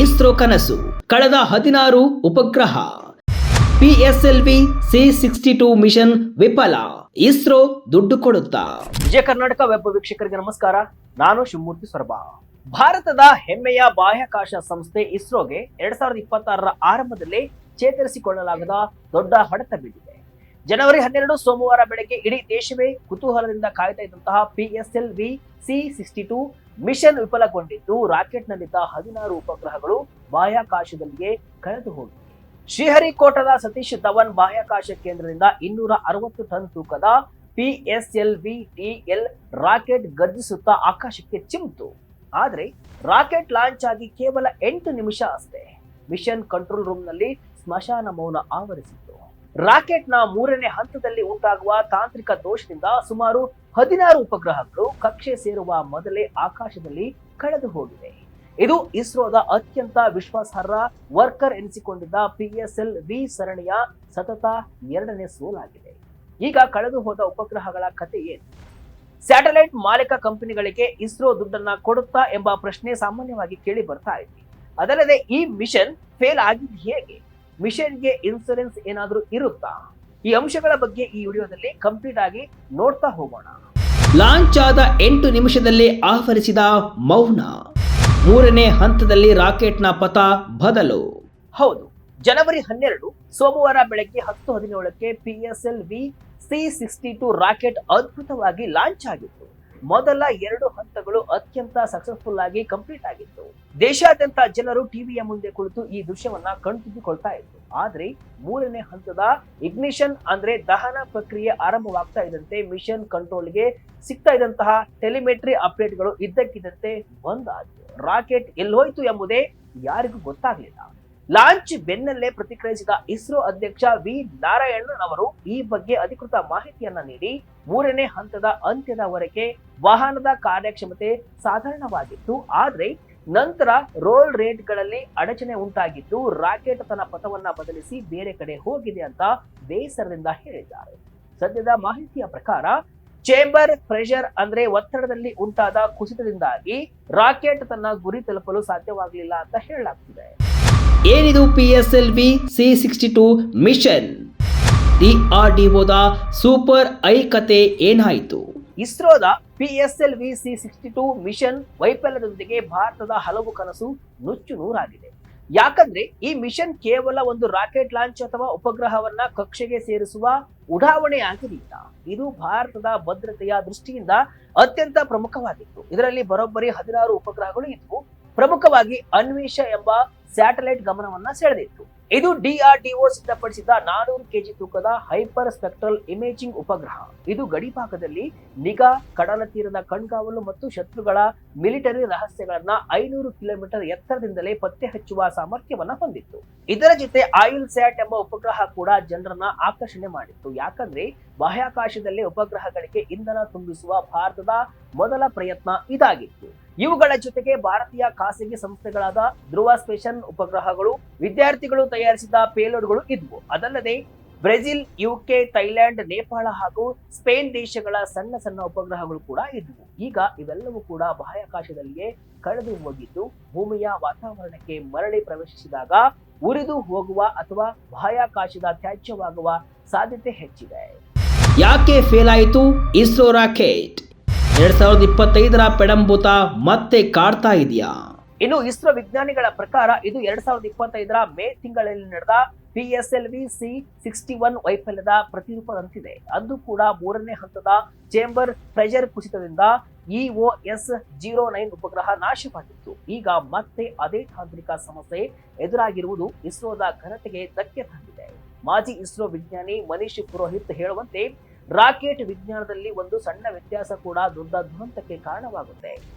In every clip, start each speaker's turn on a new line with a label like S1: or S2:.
S1: ಇಸ್ರೋ ಕನಸು. ಕಳೆದ 16 ಉಪಗ್ರಹ. PSLV C62 ಮಿಷನ್ ವಿಫಲ. ಇಸ್ರೋ ದುಡ್ಡು ಕೊಡುತ್ತಾ?
S2: ವಿಜಯ ಕರ್ನಾಟಕ ವೆಬ್ ವೀಕ್ಷಕರಿಗೆ ನಮಸ್ಕಾರ. ನಾನು ಶಿವಮೂರ್ತಿ ಸೊರಬ. ಭಾರತದ ಹೆಮ್ಮೆಯ ಬಾಹ್ಯಾಕಾಶ ಸಂಸ್ಥೆ ಇಸ್ರೋಗೆ 2026ರ ಆರಂಭದಲ್ಲಿ ಚೇತರಿಸಿಕೊಳ್ಳಲಾಗದ ದೊಡ್ಡ ಹೊಡೆತ ಬಿದ್ದಿದೆ. ಜನವರಿ 12 ಸೋಮವಾರ ಬೆಳಗ್ಗೆ ಇಡೀ ದೇಶವೇ ಕುತೂಹಲದಿಂದ ಕಾಯ್ತಾ ಇದ್ದಂತಹ PSLV C62 ಮಿಷನ್ ವಿಫಲಗೊಂಡಿದ್ದು, ರಾಕೆಟ್ನಲ್ಲಿದ್ದ 16 ಉಪಗ್ರಹಗಳು ಬಾಹ್ಯಾಕಾಶದಲ್ಲಿಯೇ ಕಳೆದು ಹೋಗಿವೆ. ಶ್ರೀಹರಿಕೋಟದ ಸತೀಶ್ ಧವನ್ ಬಾಹ್ಯಾಕಾಶ ಕೇಂದ್ರದಿಂದ 260 ಟನ್ ತೂಕದ PSLV-TL ರಾಕೆಟ್ ಗರ್ಜಿಸುತ್ತಾ ಆಕಾಶಕ್ಕೆ ಚಿಮ್ಮಿತು. ಆದರೆ ರಾಕೆಟ್ ಲಾಂಚ್ ಆಗಿ ಕೇವಲ 8 ನಿಮಿಷ ಅಷ್ಟೇ ಮಿಷನ್ ಕಂಟ್ರೋಲ್ ರೂಮ್ ನಲ್ಲಿ ಸ್ಮಶಾನ ಮೌನ ಆವರಿಸಿತ್ತು. ರಾಕೆಟ್ನ 3ನೇ ಹಂತದಲ್ಲಿ ಉಂಟಾಗುವ ತಾಂತ್ರಿಕ ದೋಷದಿಂದ ಸುಮಾರು 16 ಉಪಗ್ರಹಗಳು ಕಕ್ಷೆ ಸೇರುವ ಮೊದಲೇ ಆಕಾಶದಲ್ಲಿ ಕಳೆದು ಹೋಗಿವೆ. ಇದು ಇಸ್ರೋದ ಅತ್ಯಂತ ವಿಶ್ವಾಸಾರ್ಹ ವರ್ಕರ್ ಎನಿಸಿಕೊಂಡಿದ್ದ PSLV ಸರಣಿಯ ಸತತ 2ನೇ ಸೋಲಾಗಿದೆ. ಈಗ ಕಳೆದು ಹೋದ ಉಪಗ್ರಹಗಳ ಕಥೆ ಏನು? ಸ್ಯಾಟಲೈಟ್ ಮಾಲೀಕ ಕಂಪನಿಗಳಿಗೆ ಇಸ್ರೋ ದುಡ್ಡನ್ನ ಕೊಡುತ್ತಾ ಎಂಬ ಪ್ರಶ್ನೆ ಸಾಮಾನ್ಯವಾಗಿ ಕೇಳಿ ಬರ್ತಾ ಇದೆ. ಅದಲ್ಲದೆ ಈ ಮಿಷನ್ ಫೇಲ್ ಆಗಿದ್ದು ಹೇಗೆ? ಮಿಷನ್ಗೆ ಇನ್ಸೂರೆನ್ಸ್ ಏನಾದ್ರೂ ಇರುತ್ತಾ? ಈ ಅಂಶಗಳ ಬಗ್ಗೆ ಈ ವಿಡಿಯೋದಲ್ಲಿ ಕಂಪ್ಲೀಟ್ ಆಗಿ ನೋಡ್ತಾ ಹೋಗೋಣ.
S1: ಲಾಂಚ್ ಆದ 8 ನಿಮಿಷದಲ್ಲಿ ಆವರಿಸಿದ ಮೌನ. 3ನೇ ಹಂತದಲ್ಲಿ ರಾಕೆಟ್ನ ಪಥ ಬದಲು.
S2: ಹೌದು, ಜನವರಿ 12 ಸೋಮವಾರ ಬೆಳಗ್ಗೆ 10:17ಕ್ಕೆ PSLV C62 ರಾಕೆಟ್ ಅದ್ಭುತವಾಗಿ ಲಾಂಚ್ ಆಗಿತ್ತು. ಮೊದಲ 2 ಹಂತಗಳು ಅತ್ಯಂತ ಸಕ್ಸಸ್ಫುಲ್ ಆಗಿ ಕಂಪ್ಲೀಟ್ ಆಗಿತ್ತು. ದೇಶಾದ್ಯಂತ ಜನರು ಟಿವಿಯ ಮುಂದೆ ಕುಳಿತು ಈ ದೃಶ್ಯವನ್ನ ಕಣ್ತುಂಬಿಕೊಳ್ತಾ ಇದ್ರು. ಆದ್ರೆ 3ನೇ ಹಂತದ ಇಗ್ನಿಷನ್ ಅಂದ್ರೆ ದಹನ ಪ್ರಕ್ರಿಯೆ ಆರಂಭವಾಗ್ತಾ ಇದ್ದಂತೆ ಮಿಷನ್ ಕಂಟ್ರೋಲ್ಗೆ ಸಿಗ್ತಾ ಇದ್ದಂತಹ ಟೆಲಿಮೆಟ್ರಿ ಅಪ್ಡೇಟ್ಗಳು ಇದ್ದಕ್ಕಿದ್ದಂತೆ ಬಂದ್ ಆದ್ವು. ರಾಕೆಟ್ ಎಲ್ಲೋಯ್ತು ಎಂಬುದೇ ಯಾರಿಗೂ ಗೊತ್ತಾಗ್ಲಿಲ್ಲ. ಲಾಂಚ್ ಬೆನ್ನಲ್ಲೇ ಪ್ರತಿಕ್ರಿಯಿಸಿದ ಇಸ್ರೋ ಅಧ್ಯಕ್ಷ ವಿ ನಾರಾಯಣನ್ ಅವರು ಈ ಬಗ್ಗೆ ಅಧಿಕೃತ ಮಾಹಿತಿಯನ್ನ ನೀಡಿ, 3ನೇ ಹಂತದ ಅಂತ್ಯದವರೆಗೆ ವಾಹನದ ಕಾರ್ಯಕ್ಷಮತೆ ಸಾಧಾರಣವಾಗಿತ್ತು. ಆದ್ರೆ ನಂತರ ರೋಲ್ ರೇಟ್ಗಳಲ್ಲಿ ಅಡಚಣೆ ಉಂಟಾಗಿದ್ದು, ರಾಕೆಟ್ ತನ್ನ ಪಥವನ್ನ ಬದಲಿಸಿ ಬೇರೆ ಕಡೆ ಹೋಗಿದೆ ಅಂತ ಬೇಸರದಿಂದ ಹೇಳಿದ್ದಾರೆ. ಸದ್ಯದ ಮಾಹಿತಿಯ ಪ್ರಕಾರ ಚೇಂಬರ್ ಪ್ರೆಷರ್ ಅಂದ್ರೆ ಒತ್ತಡದಲ್ಲಿ ಉಂಟಾದ ಕುಸಿತದಿಂದಾಗಿ ರಾಕೆಟ್ ತನ್ನ ಗುರಿ ತಲುಪಲು ಸಾಧ್ಯವಾಗಲಿಲ್ಲ ಅಂತ ಹೇಳಲಾಗ್ತಿದೆ.
S1: ಏನಿದು PSLV C62 ಮಿಷನ್? DRDOದ ಸೂಪರ್ ಐ ಕತೆ ಏನಾಯಿತು?
S2: ಇಸ್ರೋದ PSLV C62 ಮಿಷನ್ ವೈಫಲ್ಯದೊಂದಿಗೆ ಭಾರತದ ಹಲವು ಕನಸು ನುಚ್ಚು ನೂರಾಗಿದೆ. ಯಾಕಂದ್ರೆ ಈ ಮಿಷನ್ ಕೇವಲ ಒಂದು ರಾಕೆಟ್ ಲಾಂಚ್ ಅಥವಾ ಉಪಗ್ರಹವನ್ನ ಕಕ್ಷೆಗೆ ಸೇರಿಸುವ ಉಡಾವಣೆ ಆಗಿರಲಿಲ್ಲ. ಇದು ಭಾರತದ ಭದ್ರತೆಯ ದೃಷ್ಟಿಯಿಂದ ಅತ್ಯಂತ ಪ್ರಮುಖವಾಗಿತ್ತು. ಇದರಲ್ಲಿ ಬರೋಬ್ಬರಿ 16 ಉಪಗ್ರಹಗಳು ಇದ್ವು. ಪ್ರಮುಖವಾಗಿ ಅನ್ವೇಷ ಎಂಬ ಸ್ಯಾಟಲೈಟ್ ಗಮನವನ್ನ ಸೆಳೆದಿತ್ತು. ಇದು DRDO ಸಿದ್ಧಪಡಿಸಿದ 400 kg ತೂಕದ ಹೈಪರ್ ಸ್ಪೆಕ್ಟ್ರಲ್ ಇಮೇಜಿಂಗ್ ಉಪಗ್ರಹ. ಇದು ಗಡಿಭಾಗದಲ್ಲಿ ನಿಗಾ, ಕಡಲ ತೀರದ ಕಣ್ಗಾವಲು ಮತ್ತು ಶತ್ರುಗಳ ಮಿಲಿಟರಿ ರಹಸ್ಯಗಳನ್ನ 500 ಕಿಲೋಮೀಟರ್ ಎತ್ತರದಿಂದಲೇ ಪತ್ತೆ ಹಚ್ಚುವ ಸಾಮರ್ಥ್ಯವನ್ನ ಹೊಂದಿತ್ತು. ಇದರ ಜೊತೆ ಆಯಿಲ್ ಸ್ಯಾಟ್ ಎಂಬ ಉಪಗ್ರಹ ಕೂಡ ಜನರನ್ನ ಆಕರ್ಷಣೆ ಮಾಡಿತ್ತು. ಯಾಕಂದ್ರೆ ಬಾಹ್ಯಾಕಾಶದಲ್ಲಿ ಉಪಗ್ರಹಗಳಿಗೆ ಇಂಧನ ತುಂಬಿಸುವ ಭಾರತದ ಮೊದಲ ಪ್ರಯತ್ನ ಇದಾಗಿತ್ತು. ಇವುಗಳ ಜೊತೆಗೆ ಭಾರತೀಯ ಖಾಸಗಿ ಸಂಸ್ಥೆಗಳಾದ ಧ್ರುವ ಸ್ಪೇಸ್ ಉಪಗ್ರಹಗಳು, ವಿದ್ಯಾರ್ಥಿಗಳು ತಯಾರಿಸಿದ ಪೇಲೋಡ್ಗಳು ಇದ್ವು. ಅದಲ್ಲದೆ ಬ್ರೆಜಿಲ್, UK, ಥೈಲ್ಯಾಂಡ್, ನೇಪಾಳ ಹಾಗೂ ಸ್ಪೇನ್ ದೇಶಗಳ ಸಣ್ಣ ಸಣ್ಣ ಉಪಗ್ರಹಗಳು ಕೂಡ ಇದ್ವು. ಈಗ ಇವೆಲ್ಲವೂ ಕೂಡ ಬಾಹ್ಯಾಕಾಶದಲ್ಲಿಯೇ ಕಳೆದು ಹೋಗಿದ್ದು, ಭೂಮಿಯ ವಾತಾವರಣಕ್ಕೆ ಮರಳಿ ಪ್ರವೇಶಿಸಿದಾಗ ಉರಿದು ಹೋಗುವ ಅಥವಾ ಬಾಹ್ಯಾಕಾಶದ ತ್ಯಾಜ್ಯವಾಗುವ ಸಾಧ್ಯತೆ ಹೆಚ್ಚಿದೆ.
S1: ಯಾಕೆ ಫೇಲ್ ಆಯಿತು ಇಸ್ರೋ ರಾಕೆಟ್? 2025ರ ಪೆಡಂಭೂತ ಮತ್ತೆ ಕಾಡ್ತಾ ಇದೆಯಾ?
S2: ಇನ್ನು ಇಸ್ರೋ ವಿಜ್ಞಾನಿಗಳ ಪ್ರಕಾರ ಇದು 2025ರ ಮೇ ತಿಂಗಳಲ್ಲಿ ನಡೆದ PSLV C61 ವೈಫಲ್ಯದ ಪ್ರತಿರೂಪದಂತಿದೆ. ಅದು ಕೂಡ 3ನೇ ಹಂತದ ಚೇಂಬರ್ ಪ್ರೆಷರ್ ಕುಸಿತದಿಂದ EOS-09 ಉಪಗ್ರಹ ನಾಶವಾಗಿತ್ತು. ಈಗ ಮತ್ತೆ ಅದೇ ತಾಂತ್ರಿಕ ಸಮಸ್ಯೆ ಎದುರಾಗಿರುವುದು ಇಸ್ರೋದ ಘನತೆಗೆ ಧಕ್ಕೆ ತಂದಿದೆ. ಮಾಜಿ ಇಸ್ರೋ ವಿಜ್ಞಾನಿ ಮನೀಶ್ ಪುರೋಹಿತ್ ಹೇಳುವಂತೆ, ರಾಕೆಟ್ ವಿಜ್ಞಾನದಲ್ಲಿ ಒಂದು ಸಣ್ಣ ವ್ಯತ್ಯಾಸ ಕೂಡ ದೊಡ್ಡ ದುರಂತಕ್ಕೆ ಕಾರಣವಾಗುತ್ತೆ.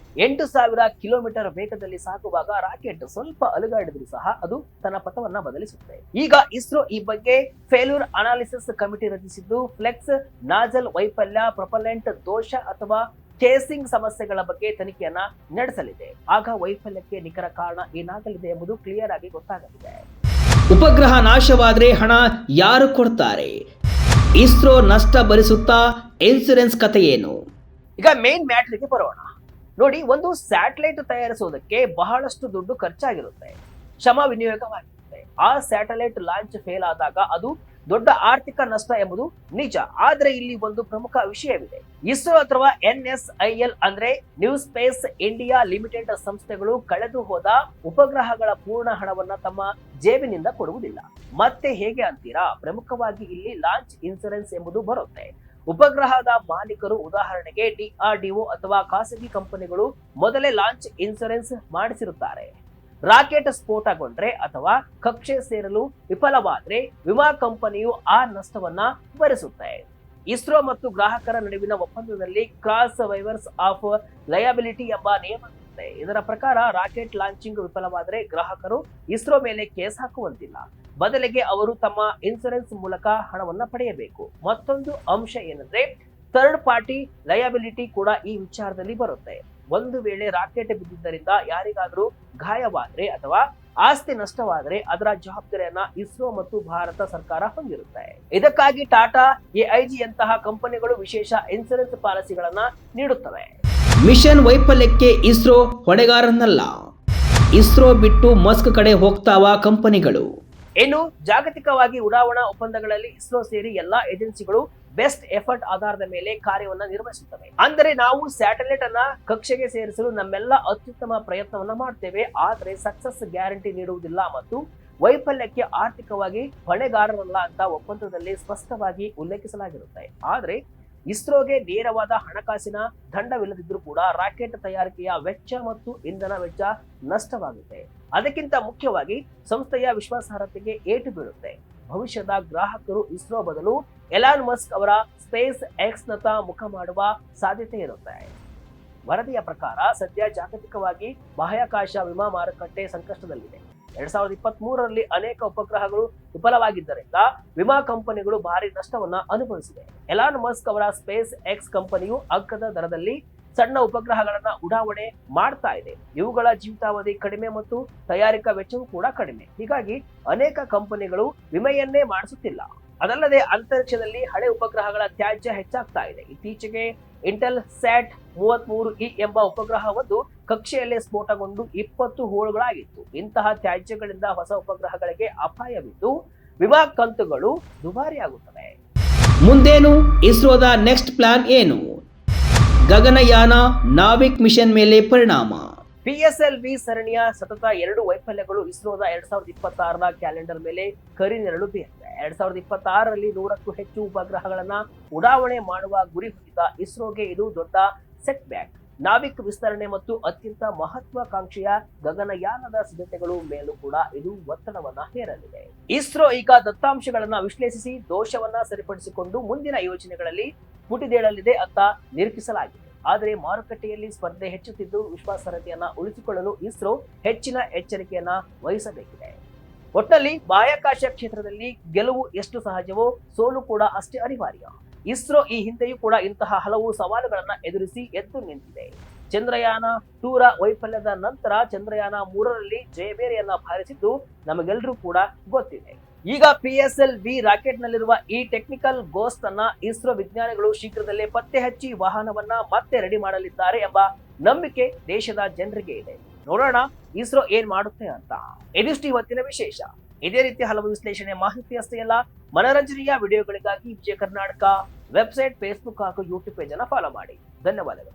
S2: 8000 ಕಿಲೋಮೀಟರ್ ವೇಗದಲ್ಲಿ ಸಾಗುವಾಗ ರಾಕೆಟ್ ಸ್ವಲ್ಪ ಅಲುಗಾಡಿದ್ರು ಸಹ ಅದು ತನ್ನ ಪಥವನ್ನ ಬದಲಿಸುತ್ತೆ. ಈಗ ಇಸ್ರೋ ಈ ಬಗ್ಗೆ ಫೇಲ್ಯೂರ್ ಅನಾಲಿಸಿಸ್ ಕಮಿಟಿ ರಚಿಸಿದ್ದು, ಫ್ಲೆಕ್ಸ್ ನಾಜಲ್ ವೈಫಲ್ಯ, ಪ್ರೊಪೆಲೆಂಟ್ ದೋಷ ಅಥವಾ ಕೇಸಿಂಗ್ ಸಮಸ್ಯೆಗಳ ಬಗ್ಗೆ ತನಿಖೆಯನ್ನ ನಡೆಸಲಿದೆ. ಆಗ ವೈಫಲ್ಯಕ್ಕೆ ನಿಖರ ಕಾರಣ ಏನಾಗಲಿದೆ ಎಂಬುದು ಕ್ಲಿಯರ್ ಆಗಿ ಗೊತ್ತಾಗಲಿದೆ.
S1: ಉಪಗ್ರಹ ನಾಶವಾದ್ರೆ ಹಣ ಯಾರು ಕೊಡ್ತಾರೆ? ಇಸ್ರೋ ನಷ್ಟ ಭರಿಸುತ್ತಾ? ಇನ್ಸೂರೆನ್ಸ್ ಕಥೆ ಏನು?
S2: ಈಗ ಮೇನ್ ಮ್ಯಾಟ್ರಿಗೆ ಬರೋಣ. ನೋಡಿ, ಒಂದು ಸ್ಯಾಟಲೈಟ್ ತಯಾರಿಸೋದಕ್ಕೆ ಬಹಳಷ್ಟು ದುಡ್ಡು ಖರ್ಚಾಗಿರುತ್ತೆ. ಶ್ರಮ ವಿನಿಯೋಗವಾಗಿರುತ್ತೆ. ಆ ಸ್ಯಾಟಲೈಟ್ ಲಾಂಚ್ ಫೇಲ್ ಆದಾಗ ಅದು ದೊಡ್ಡ ಆರ್ಥಿಕ ನಷ್ಟ ಎಂಬುದು ನಿಜ. ಆದ್ರೆ ಇಲ್ಲಿ ಒಂದು ಪ್ರಮುಖ ವಿಷಯವಿದೆ. ಇಸ್ರೋ ಅಥವಾ NSIL ಅಂದ್ರೆ ನ್ಯೂ ಸ್ಪೇಸ್ ಇಂಡಿಯಾ ಲಿಮಿಟೆಡ್ ಸಂಸ್ಥೆಗಳು ಕಳೆದು ಹೋದ ಉಪಗ್ರಹಗಳ ಪೂರ್ಣ ಹಣವನ್ನ ತಮ್ಮ ಜೇಬಿನಿಂದ ಕೊಡುವುದಿಲ್ಲ. ಮತ್ತೆ ಹೇಗೆ ಅಂತೀರಾ? ಪ್ರಮುಖವಾಗಿ ಇಲ್ಲಿ ಲಾಂಚ್ ಇನ್ಸೂರೆನ್ಸ್ ಎಂಬುದು ಬರುತ್ತೆ. ಉಪಗ್ರಹದ ಮಾಲೀಕರು, ಉದಾಹರಣೆಗೆ DRDO ಅಥವಾ ಖಾಸಗಿ ಕಂಪನಿಗಳು ಮೊದಲೇ ಲಾಂಚ್ ಇನ್ಸೂರೆನ್ಸ್ ಮಾಡಿಸಿರುತ್ತಾರೆ. ರಾಕೆಟ್ ಸ್ಫೋಟಗೊಂಡ್ರೆ ಅಥವಾ ಕಕ್ಷೆ ಸೇರಲು ವಿಫಲವಾದ್ರೆ ವಿಮಾ ಕಂಪನಿಯು ಆ ನಷ್ಟವನ್ನ ಭರಿಸುತ್ತೆ. ಇಸ್ರೋ ಮತ್ತು ಗ್ರಾಹಕರ ನಡುವಿನ ಒಪ್ಪಂದದಲ್ಲಿ ಕ್ರಾಸ್ ವೈವರ್ಸ್ ಆಫ್ ಲಯಬಿಲಿಟಿ ಎಂಬ ನಿಯಮ ಇರುತ್ತೆ. ಇದರ ಪ್ರಕಾರ ರಾಕೆಟ್ ಲಾಂಚಿಂಗ್ ವಿಫಲವಾದರೆ ಗ್ರಾಹಕರು ಇಸ್ರೋ ಮೇಲೆ ಕೇಸ್ ಹಾಕುವಂತಿಲ್ಲ. ಬದಲಿಗೆ ಅವರು ತಮ್ಮ ಇನ್ಸೂರೆನ್ಸ್ ಮೂಲಕ ಹಣವನ್ನ ಪಡೆಯಬೇಕು. ಮತ್ತೊಂದು ಅಂಶ ಏನಂದ್ರೆ ಥರ್ಡ್ ಪಾರ್ಟಿ ಲಯಬಿಲಿಟಿ ಕೂಡ ಈ ವಿಚಾರದಲ್ಲಿ ಬರುತ್ತೆ. ಒಂದು ವೇಳೆ ರಾಕೆಟ್ ಬಿದ್ದಿದ್ದರಿಂದ ಯಾರಿಗಾದ್ರೂ ಗಾಯವಾದ್ರೆ ಅಥವಾ ಆಸ್ತಿ ನಷ್ಟವಾದ್ರೆ ಅದರ ಜವಾಬ್ದಾರಿಯನ್ನ ಇಸ್ರೋ ಮತ್ತು ಭಾರತ ಸರ್ಕಾರ ಹೊಂದಿರುತ್ತೆ. ಇದಕ್ಕಾಗಿ ಟಾಟಾ, AIG ಯಂತಹ ಕಂಪನಿಗಳು ವಿಶೇಷ ಇನ್ಸೂರೆನ್ಸ್ ಪಾಲಿಸಿಗಳನ್ನ ನೀಡುತ್ತವೆ.
S1: ಮಿಷನ್ ವೈಫಲ್ಯಕ್ಕೆ ಇಸ್ರೋ ಹೊಣೆಗಾರನಲ್ಲ. ಇಸ್ರೋ ಬಿಟ್ಟು ಮಸ್ಕ್ ಕಡೆ ಹೋಗ್ತಾವ ಕಂಪನಿಗಳು.
S2: ಇನ್ನು ಜಾಗತಿಕವಾಗಿ ಉಡಾವಣಾ ಒಪ್ಪಂದಗಳಲ್ಲಿ ಇಸ್ರೋ ಸೇರಿ ಎಲ್ಲಾ ಏಜೆನ್ಸಿಗಳು ಬೆಸ್ಟ್ ಎಫರ್ಟ್ ಆಧಾರದ ಮೇಲೆ ಕಾರ್ಯವನ್ನ ನಿರ್ವಹಿಸುತ್ತವೆ. ಅಂದರೆ ನಾವು ಸ್ಯಾಟಲೈಟ್ ಅನ್ನ ಕಕ್ಷೆಗೆ ಸೇರಿಸಲು ನಮ್ಮೆಲ್ಲ ಅತ್ಯುತ್ತಮ ಪ್ರಯತ್ನವನ್ನ ಮಾಡ್ತೇವೆ, ಆದ್ರೆ ಸಕ್ಸಸ್ ಗ್ಯಾರಂಟಿ ನೀಡುವುದಿಲ್ಲ ಮತ್ತು ವೈಫಲ್ಯಕ್ಕೆ ಆರ್ಥಿಕವಾಗಿ ಹೊಣೆಗಾರರಲ್ಲ ಅಂತ ಒಪ್ಪಂದದಲ್ಲಿ ಸ್ಪಷ್ಟವಾಗಿ ಉಲ್ಲೇಖಿಸಲಾಗಿರುತ್ತೆ. ಆದ್ರೆ ಇಸ್ರೋಗೆ ನೇರವಾದ ಹಣಕಾಸಿನ ದಂಡವಿಲ್ಲದಿದ್ರೂ ಕೂಡ ರಾಕೆಟ್ ತಯಾರಿಕೆಯ ವೆಚ್ಚ ಮತ್ತು ಇಂಧನ ವೆಚ್ಚ ನಷ್ಟವಾಗುತ್ತೆ. ಅದಕ್ಕಿಂತ ಮುಖ್ಯವಾಗಿ ಸಂಸ್ಥೆಯ ವಿಶ್ವಾಸಾರ್ಹತೆಗೆ ಏಟು ಬೀಳುತ್ತೆ. ಭವಿಷ್ಯದ ಗ್ರಾಹಕರು ಇಸ್ರೋ ಬದಲು ಎಲಾನ್ ಮಸ್ಕ್ ಅವರ ಸ್ಪೇಸ್ ಎಕ್ಸ್ ನತ್ತ ಮುಖ ಮಾಡುವ ಸಾಧ್ಯತೆ ಇರುತ್ತೆ. ವರದಿಯ ಪ್ರಕಾರ ಸದ್ಯ ಜಾಗತಿಕವಾಗಿ ಬಾಹ್ಯಾಕಾಶ ವಿಮಾ ಮಾರುಕಟ್ಟೆ ಸಂಕಷ್ಟದಲ್ಲಿದೆ. 2023ರಲ್ಲಿ ಅನೇಕ ಉಪಗ್ರಹಗಳು ವಿಫಲವಾಗಿದ್ದರಿಂದ ವಿಮಾ ಕಂಪನಿಗಳು ಭಾರಿ ನಷ್ಟವನ್ನ ಅನುಭವಿಸಿದೆ. ಎಲಾನ್ ಮಸ್ಕ್ ಅವರ ಸ್ಪೇಸ್ ಎಕ್ಸ್ ಕಂಪನಿಯು ಅಗ್ಗದ ದರದಲ್ಲಿ ಸಣ್ಣ ಉಪಗ್ರಹಗಳನ್ನ ಉಡಾವಣೆ ಮಾಡ್ತಾ ಇದೆ. ಇವುಗಳ ಜೀವಿತಾವಧಿ ಕಡಿಮೆ ಮತ್ತು ತಯಾರಿಕಾ ವೆಚ್ಚವೂ ಕೂಡ ಕಡಿಮೆ. ಹೀಗಾಗಿ ಅನೇಕ ಕಂಪನಿಗಳು ವಿಮೆಯನ್ನೇ ಮಾಡಿಸುತ್ತಿಲ್ಲ. ಅದಲ್ಲದೆ ಅಂತರಿಕ್ಷದಲ್ಲಿ ಹಳೆ ಉಪಗ್ರಹಗಳ ತ್ಯಾಜ್ಯ ಹೆಚ್ಚಾಗ್ತಾ ಇದೆ. ಇತ್ತೀಚೆಗೆ ಇಂಟೆಲ್ ಸ್ಯಾಟ್ 33E ಎಂಬ ಉಪಗ್ರಹವೊಂದು ಕಕ್ಷೆಯಲ್ಲೇ ಸ್ಫೋಟಗೊಂಡು 20 ಹೋಳುಗಳಾಗಿತ್ತು. ಇಂತಹ ತ್ಯಾಜ್ಯಗಳಿಂದ ಹೊಸ ಉಪಗ್ರಹಗಳಿಗೆ ಅಪಾಯವಿದ್ದು ವಿಮಾ ಕಂತುಗಳು ದುಬಾರಿಯಾಗುತ್ತವೆ.
S1: ಮುಂದೇನು? ಇಸ್ರೋದ ನೆಕ್ಸ್ಟ್ ಪ್ಲಾನ್ ಏನು? ಗಗನಯಾನ ನಾವಿಕ್ ಮಿಷನ್ ಮೇಲೆ ಪರಿಣಾಮ.
S2: PSLV ಸರಣಿಯ ಸತತ 2 ವೈಫಲ್ಯಗಳು ಇಸ್ರೋದ 2026ರ ಕ್ಯಾಲೆಂಡರ್ ಮೇಲೆ ಕರಿನೆರಳು ಬೀರಿದೆ. 2026ರಲ್ಲಿ 100ಕ್ಕೂ ಹೆಚ್ಚು ಉಪಗ್ರಹಗಳನ್ನ ಉಡಾವಣೆ ಮಾಡುವ ಗುರಿ ಹೊಂದಿದ ಇಸ್ರೋಗೆ ಇದು ದೊಡ್ಡ ಸೆಟ್ ಬ್ಯಾಕ್. ನಾವಿಕ್ ವಿಸ್ತರಣೆ ಮತ್ತು ಅತ್ಯಂತ ಮಹತ್ವಾಕಾಂಕ್ಷೆಯ ಗಗನಯಾನದ ಸಿದ್ಧತೆಗಳು ಮೇಲೂ ಕೂಡ ಇದು ಒತ್ತಡವನ್ನ ಹೇರಲಿದೆ. ಇಸ್ರೋ ಈಗ ದತ್ತಾಂಶಗಳನ್ನ ವಿಶ್ಲೇಷಿಸಿ ದೋಷವನ್ನ ಸರಿಪಡಿಸಿಕೊಂಡು ಮುಂದಿನ ಯೋಜನೆಗಳಲ್ಲಿ ಪುಟಿದೇಳಲಿದೆ ಅಂತ ನಿರೀಕ್ಷಿಸಲಾಗಿದೆ. ಆದರೆ ಮಾರುಕಟ್ಟೆಯಲ್ಲಿ ಸ್ಪರ್ಧೆ ಹೆಚ್ಚುತ್ತಿದ್ದು ವಿಶ್ವಾಸಾರ್ಹತೆಯನ್ನ ಉಳಿಸಿಕೊಳ್ಳಲು ಇಸ್ರೋ ಹೆಚ್ಚಿನ ಎಚ್ಚರಿಕೆಯನ್ನ ವಹಿಸಬೇಕಿದೆ. ಒಟ್ಟಿನಲ್ಲಿ ಬಾಹ್ಯಾಕಾಶ ಕ್ಷೇತ್ರದಲ್ಲಿ ಗೆಲುವು ಎಷ್ಟು ಸಹಜವೋ ಸೋಲು ಕೂಡ ಅಷ್ಟೇ ಅನಿವಾರ್ಯ. ಇಸ್ರೋ ಈ ಹಿಂದೆಯೂ ಕೂಡ ಇಂತಹ ಹಲವು ಸವಾಲುಗಳನ್ನ ಎದುರಿಸಿ ಎದ್ದು ನಿಂತಿದೆ. ಚಂದ್ರಯಾನ 2ರ ವೈಫಲ್ಯದ ನಂತರ ಚಂದ್ರಯಾನ 3ರಲ್ಲಿ ಜಯಬೇರಿಯನ್ನ ಬಾರಿಸಿದ್ದು ನಮಗೆಲ್ಲರೂ ಕೂಡ ಗೊತ್ತಿದೆ. ಈಗ PSLV ರಾಕೆಟ್ ನಲ್ಲಿರುವ ಈ ಟೆಕ್ನಿಕಲ್ ಗೋಸ್ಟ್ ಅನ್ನ ಇಸ್ರೋ ವಿಜ್ಞಾನಿಗಳು ಶೀಘ್ರದಲ್ಲೇ ಪತ್ತೆ ಹಚ್ಚಿ ವಾಹನವನ್ನ ಮತ್ತೆ ರೆಡಿ ಮಾಡಲಿದ್ದಾರೆ ಎಂಬ ನಂಬಿಕೆ ದೇಶದ ಜನರಿಗೆ ಇದೆ. ನೋಡೋಣ ಇಸ್ರೋ ಏನ್ ಮಾಡುತ್ತೆ ಅಂತ. ಇದಿಷ್ಟು ಇವತ್ತಿನ ವಿಶೇಷ. ಇದೇ ರೀತಿ ಹಲವು ವಿಶ್ಲೇಷಣೆ ಮಾಹಿತಿ ಅಷ್ಟೇ ಅಲ್ಲ, ಮನರಂಜನೆಯ ವಿಡಿಯೋಗಳಿಗಾಗಿ ವಿಜಯ ಕರ್ನಾಟಕ ವೆಬ್ಸೈಟ್, ಫೇಸ್ಬುಕ್ ಹಾಗೂ ಯೂಟ್ಯೂಬ್ ಪೇಜ್ ಅನ್ನು ಫಾಲೋ ಮಾಡಿ. ಧನ್ಯವಾದಗಳು.